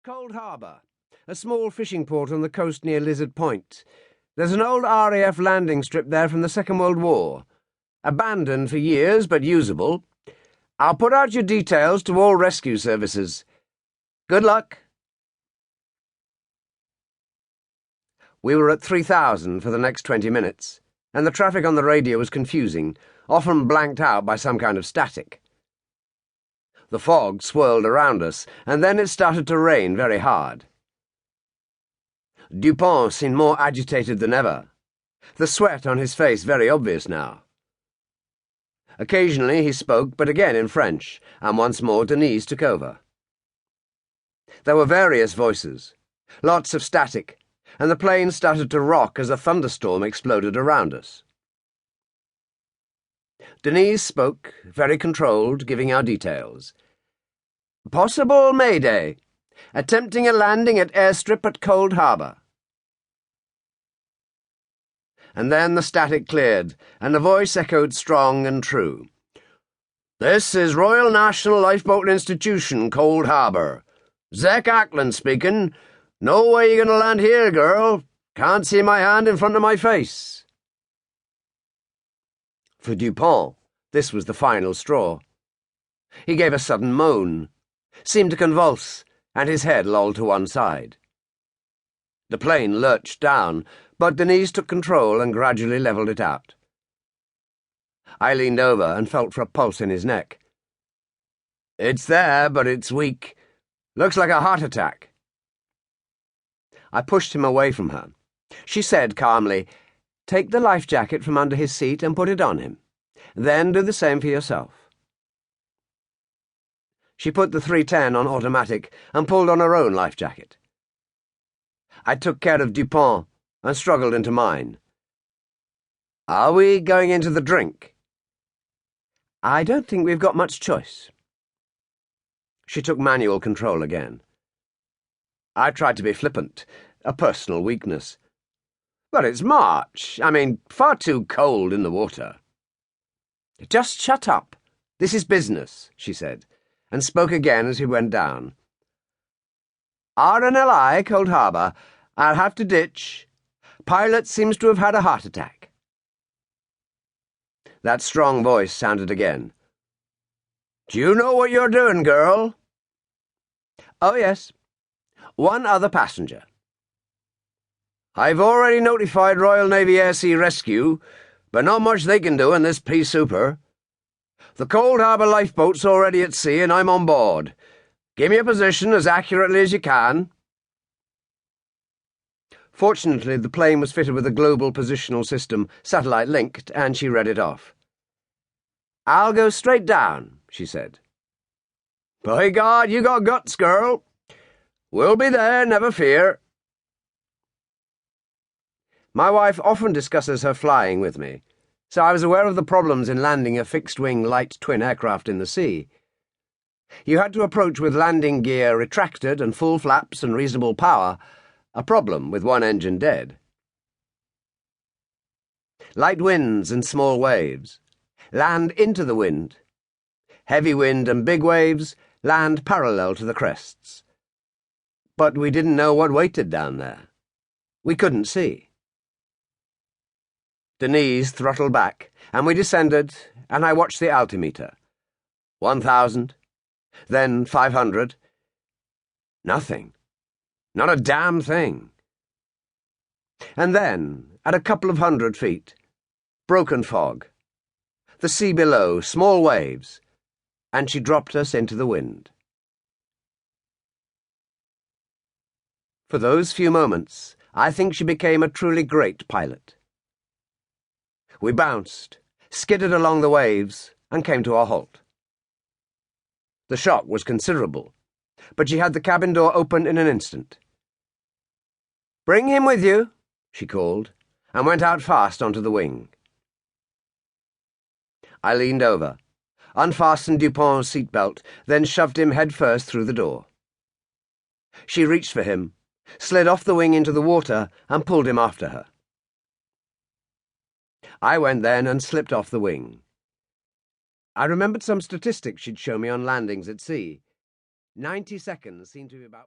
Cold Harbour, a small fishing port on the coast near Lizard Point. There's an old RAF landing strip there from the Second World War. Abandoned for years, but usable. I'll put out your details to all rescue services. Good luck. We were at 3,000 for the next 20 minutes, and the traffic on the radio was confusing, often blanked out by some kind of static. The fog swirled around us, and then it started to rain very hard. Dupont seemed more agitated than ever, the sweat on his face very obvious now. Occasionally he spoke, but again in French, and once more Denise took over. There were various voices, lots of static, and the plane started to rock as a thunderstorm exploded around us. Denise spoke, very controlled, giving our details. Possible Mayday. Attempting a landing at airstrip at Cold Harbour. And then the static cleared, and the voice echoed strong and true. This is Royal National Lifeboat Institution, Cold Harbour. Zach Ackland speaking. No way you gonna land here, girl. Can't see my hand in front of my face. For Dupont, this was the final straw. He gave a sudden moan, seemed to convulse, and his head lolled to one side. The plane lurched down, but Denise took control and gradually levelled it out. I leaned over and felt for a pulse in his neck. It's there, but it's weak. Looks like a heart attack. I pushed him away from her. She said calmly, Take the life jacket from under his seat and put it on him. Then do the same for yourself. She put the 310 on automatic and pulled on her own life jacket. I took care of Dupont and struggled into mine. Are we going into the drink? I don't think we've got much choice. She took manual control again. I tried to be flippant, a personal weakness. But it's March. Far too cold in the water. Just shut up. This is business, she said, and spoke again as we went down. RNLI, Cold Harbour. I'll have to ditch. Pilot seems to have had a heart attack. That strong voice sounded again. Do you know what you're doing, girl? Oh, yes. One other passenger. I've already notified Royal Navy Air Sea Rescue, but not much they can do in this pea souper. The Cold Harbour lifeboat's already at sea and I'm on board. Give me a position as accurately as you can. Fortunately, the plane was fitted with a global positional system, satellite-linked, and she read it off. I'll go straight down, she said. By God, you got guts, girl. We'll be there, never fear. My wife often discusses her flying with me, so I was aware of the problems in landing a fixed-wing light twin aircraft in the sea. You had to approach with landing gear retracted and full flaps and reasonable power, a problem with one engine dead. Light winds and small waves. Land into the wind. Heavy wind and big waves. Land parallel to the crests. But we didn't know what waited down there. We couldn't see. Denise throttled back, and we descended, and I watched the altimeter. 1,000, then 500. Nothing. Not a damn thing. And then, at a couple of 100 feet, broken fog. The sea below, small waves, and she dropped us into the wind. For those few moments, I think she became a truly great pilot. We bounced, skidded along the waves, and came to a halt. The shock was considerable, but she had the cabin door open in an instant. Bring him with you, she called, and went out fast onto the wing. I leaned over, unfastened Dupont's seatbelt, then shoved him head-first through the door. She reached for him, slid off the wing into the water, and pulled him after her. I went then and slipped off the wing. I remembered some statistics she'd shown me on landings at sea. 90 seconds seemed to be about